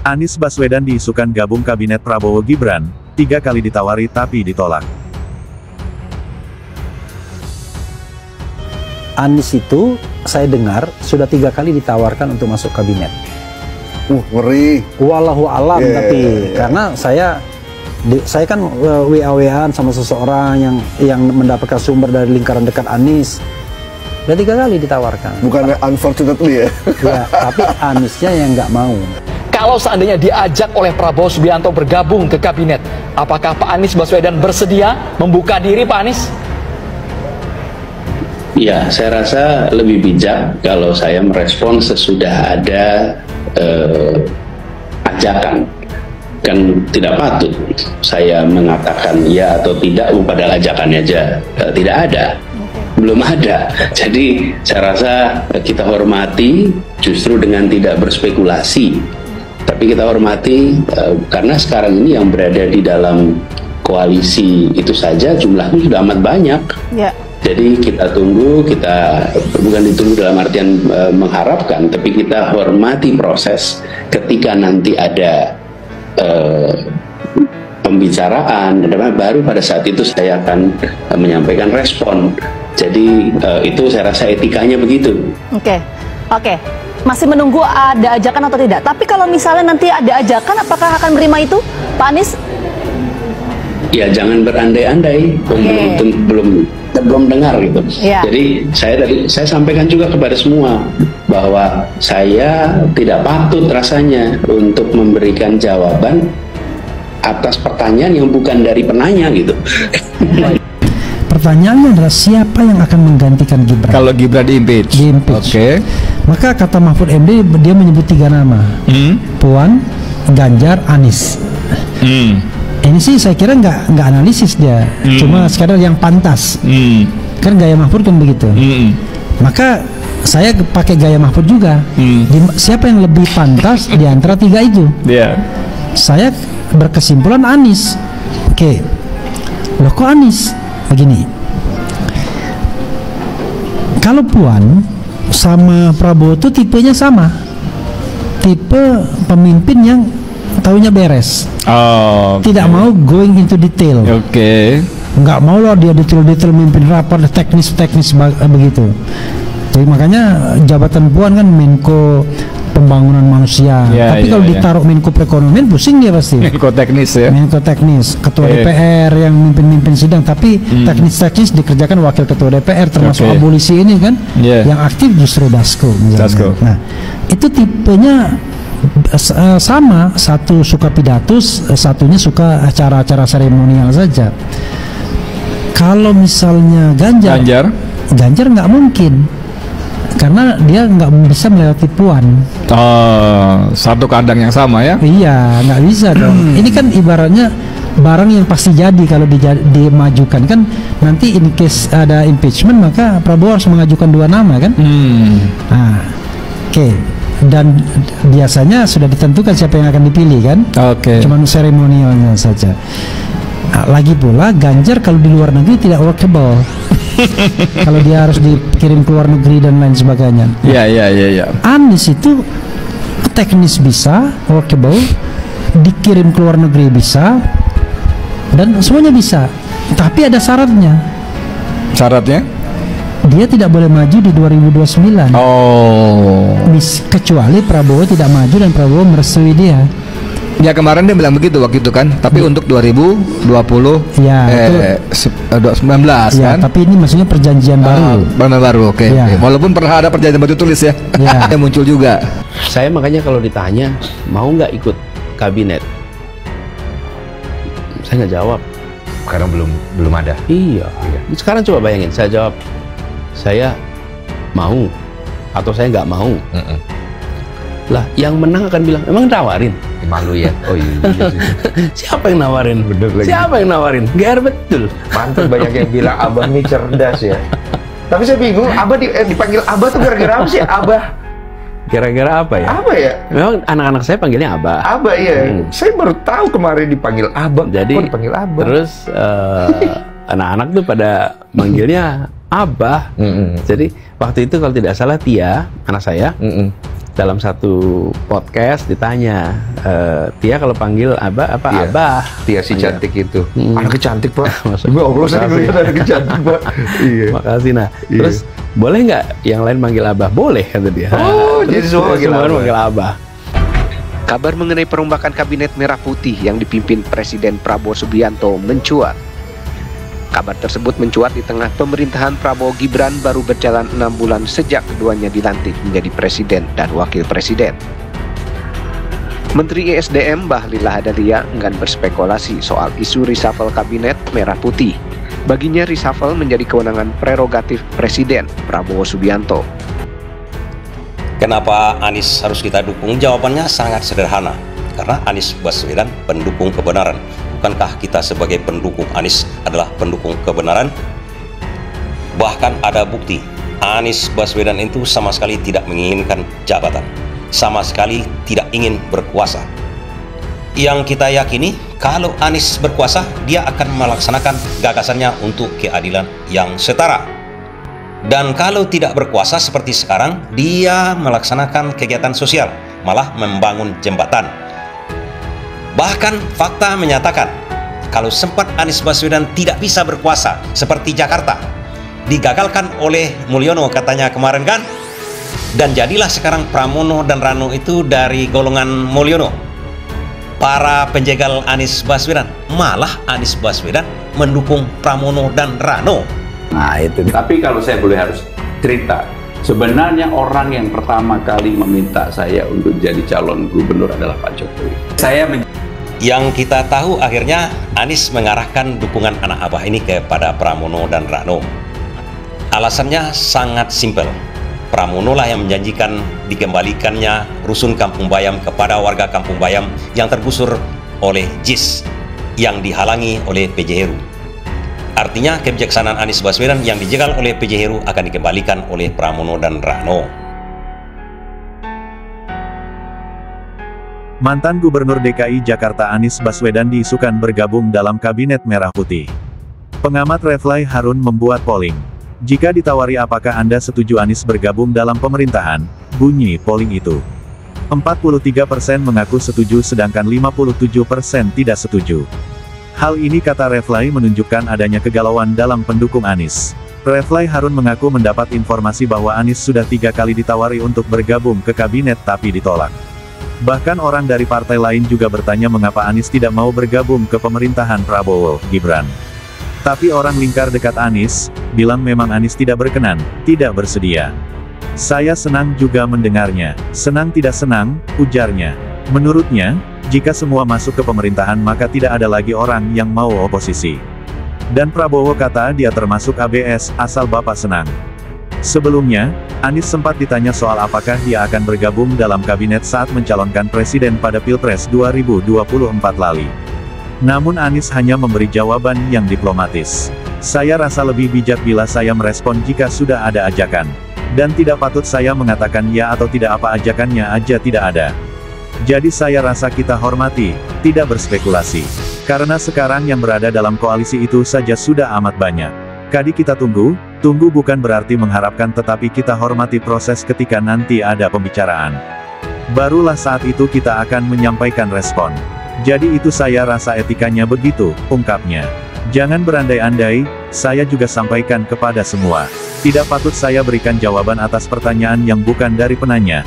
Anies Baswedan diisukan gabung kabinet Prabowo Gibran, 3 kali ditawari tapi ditolak. Anies itu, saya dengar, sudah 3 kali ditawarkan untuk masuk kabinet. Ngeri. Wallahu alam, tapi karena saya kan WA-WAan sama seseorang yang mendapatkan sumber dari lingkaran dekat Anies. Udah 3 kali ditawarkan. Bukan unfortunately ya? Ya, tapi Aniesnya yang nggak mau. Kalau seandainya diajak oleh Prabowo Subianto bergabung ke kabinet, apakah Pak Anies Baswedan bersedia membuka diri, Pak Anies? Ya, saya rasa lebih bijak kalau saya merespon sesudah ada ajakan. Kan tidak patut saya mengatakan ya atau tidak, padahal ajakannya aja tidak ada. Belum ada. Jadi saya rasa kita hormati justru dengan tidak berspekulasi. Tapi kita hormati karena sekarang ini yang berada di dalam koalisi itu saja jumlahnya sudah amat banyak. Ya. Jadi kita tunggu, kita bukan ditunggu dalam artian mengharapkan, tapi kita hormati proses ketika nanti ada pembicaraan, baru pada saat itu saya akan menyampaikan respon. Jadi itu saya rasa etikanya begitu. Oke. Masih menunggu ada ajakan atau tidak. Tapi kalau misalnya nanti ada ajakan, apakah akan menerima itu, Pak Anies? Ya jangan berandai-andai, belum dengar gitu. Ya. Jadi saya sampaikan juga kepada semua bahwa saya tidak patut rasanya untuk memberikan jawaban atas pertanyaan yang bukan dari penanya gitu. Pertanyaannya adalah siapa yang akan menggantikan Gibran? Kalau Gibran di-impeach. Oke. Maka kata Mahfud MD, dia menyebut 3 nama. Puan, Ganjar, Anies. Ini sih saya kira nggak analisis dia, cuma sekedar yang pantas. Kan gaya Mahfud kan begitu. Maka saya pakai gaya Mahfud juga. Siapa yang lebih pantas di antara 3 itu? Saya berkesimpulan Anies. Oke. Loh kok Anies? Begini. Kalau Puan sama Prabowo itu tipenya sama. Tipe pemimpin yang tahunya beres. Tidak mau going into detail. Nggak mau loh dia detail-detail mimpin rapat teknis begitu. Jadi makanya jabatan Puan kan Menko Pembangunan Manusia. Tapi kalau ditaruh Menko Perekonomian pusing dia pasti. Menko teknis ya. Menko teknis, Ketua DPR yang mimpin sidang, tapi teknis dikerjakan Wakil Ketua DPR, termasuk abolisi ini kan. Yang aktif justru Dasko. Nah, itu tipenya sama, satu suka pidato, satunya suka acara-acara seremonial saja. Kalau misalnya Ganjar nggak mungkin, karena dia nggak bisa melewati Puan. Satu kandang yang sama ya? Iya, nggak bisa dong. Ini kan ibaratnya barang yang pasti jadi kalau dimajukan kan, nanti in case ada impeachment maka Prabowo harus mengajukan 2 nama kan. Dan biasanya sudah ditentukan siapa yang akan dipilih kan. Cuman seremonialnya saja. Lagi pula Ganjar kalau di luar negeri tidak workable. Kalau dia harus dikirim ke luar negeri dan lain sebagainya. Anies itu teknis bisa, workable, dikirim ke luar negeri bisa, dan semuanya bisa. Tapi ada syaratnya. Syaratnya? Dia tidak boleh maju di 2029. Kecuali Prabowo tidak maju dan Prabowo merestui dia. Ya kemarin dia bilang begitu waktu itu kan, tapi untuk 2020 2019 kan. Tapi ini maksudnya perjanjian baru. Walaupun pernah ada perjanjian batu tulis ya. Yang muncul juga. Saya makanya kalau ditanya mau nggak ikut kabinet, saya nggak jawab karena belum ada. Iya. Sekarang coba bayangin, saya jawab saya mau atau saya nggak mau. Lah yang menang akan bilang emang tawarin. Malu ya. Siapa yang nawarin? Siapa yang nawarin? GR betul. Mantul, banyak yang bilang Abah ini cerdas ya. Tapi saya bingung, Abah dipanggil Abah tuh gara-gara apa sih? Abah Gara-gara apa ya? Apa ya? Memang anak-anak saya panggilnya Abah. Abah ya. Saya baru tahu kemarin dipanggil Abah. Jadi dipanggil Abah. Terus anak-anak tuh pada manggilnya Abah. Jadi waktu itu kalau tidak salah Tia, anak saya, dalam satu podcast ditanya, Tia kalau panggil Abah apa Iya. Abah? Tia si cantik itu. Anaknya cantik, Pak. Maksud- Demi Allah, saya Makasih. ngeliat anaknya cantik, Pak. Iya. Makasih. Nah, Iya. terus boleh nggak yang lain manggil Abah? Boleh, kata dia. Oh, jadi Terus semua manggil Abah. manggil Abah. Kabar mengenai perombakan kabinet merah putih yang dipimpin Presiden Prabowo Subianto mencuat. Kabar tersebut mencuat di tengah pemerintahan Prabowo Gibran baru berjalan 6 bulan sejak keduanya dilantik menjadi presiden dan wakil presiden. Menteri ESDM Bahlil Lahadalia enggan berspekulasi soal isu reshuffle kabinet merah putih. Baginya reshuffle menjadi kewenangan prerogatif Presiden Prabowo Subianto. Kenapa Anies harus kita dukung? Jawabannya sangat sederhana. Karena Anies Baswedan pendukung kebenaran. Bukankah kita sebagai pendukung Anies adalah pendukung kebenaran? Bahkan ada bukti. Anies Baswedan itu sama sekali tidak menginginkan jabatan. Sama sekali tidak ingin berkuasa. Yang kita yakini, kalau Anies berkuasa, dia akan melaksanakan gagasannya untuk keadilan yang setara. Dan kalau tidak berkuasa seperti sekarang, dia melaksanakan kegiatan sosial, malah membangun jembatan. Bahkan fakta menyatakan, kalau sempat Anies Baswedan tidak bisa berkuasa seperti Jakarta, digagalkan oleh Mulyono katanya kemarin kan, dan jadilah sekarang Pramono dan Rano itu dari golongan Mulyono, para penjegal Anies Baswedan. Malah Anies Baswedan mendukung Pramono dan Rano. Nah itu. Tapi kalau saya boleh harus cerita, sebenarnya orang yang pertama kali meminta saya untuk jadi calon gubernur adalah Pak Jokowi. Yang kita tahu akhirnya Anies mengarahkan dukungan anak abah ini kepada Pramono dan Rano. Alasannya sangat simpel. Pramono lah yang menjanjikan dikembalikannya rusun Kampung Bayam kepada warga Kampung Bayam yang tergusur oleh JIS yang dihalangi oleh PJ Heru. Artinya kebijaksanaan Anies Baswedan yang dijegal oleh PJ Heru akan dikembalikan oleh Pramono dan Rano. Mantan Gubernur DKI Jakarta Anies Baswedan diisukan bergabung dalam Kabinet Merah Putih. Pengamat Reflay Harun membuat polling. Jika ditawari apakah Anda setuju Anies bergabung dalam pemerintahan, bunyi polling itu. 43% mengaku setuju sedangkan 57% tidak setuju. Hal ini kata Reflay menunjukkan adanya kegalauan dalam pendukung Anies. Reflay Harun mengaku mendapat informasi bahwa Anies sudah 3 kali ditawari untuk bergabung ke kabinet tapi ditolak. Bahkan orang dari partai lain juga bertanya mengapa Anies tidak mau bergabung ke pemerintahan Prabowo Gibran. Tapi orang lingkar dekat Anies bilang memang Anies tidak berkenan, tidak bersedia. Saya senang juga mendengarnya. Senang tidak senang, ujarnya. Menurutnya, jika semua masuk ke pemerintahan maka tidak ada lagi orang yang mau oposisi. Dan Prabowo kata dia termasuk ABS, asal Bapak senang. Sebelumnya, Anies sempat ditanya soal apakah dia akan bergabung dalam kabinet saat mencalonkan presiden pada Pilpres 2024 lalu. Namun Anies hanya memberi jawaban yang diplomatis. Saya rasa lebih bijak bila saya merespon jika sudah ada ajakan. Dan tidak patut saya mengatakan ya atau tidak apa ajakannya aja tidak ada. Jadi saya rasa kita hormati, tidak berspekulasi. Karena sekarang yang berada dalam koalisi itu saja sudah amat banyak. Kadi kita tunggu bukan berarti mengharapkan tetapi kita hormati proses ketika nanti ada pembicaraan. Barulah saat itu kita akan menyampaikan respon. Jadi itu saya rasa etikanya begitu, ungkapnya. Jangan berandai-andai, saya juga sampaikan kepada semua. Tidak patut saya berikan jawaban atas pertanyaan yang bukan dari penanya.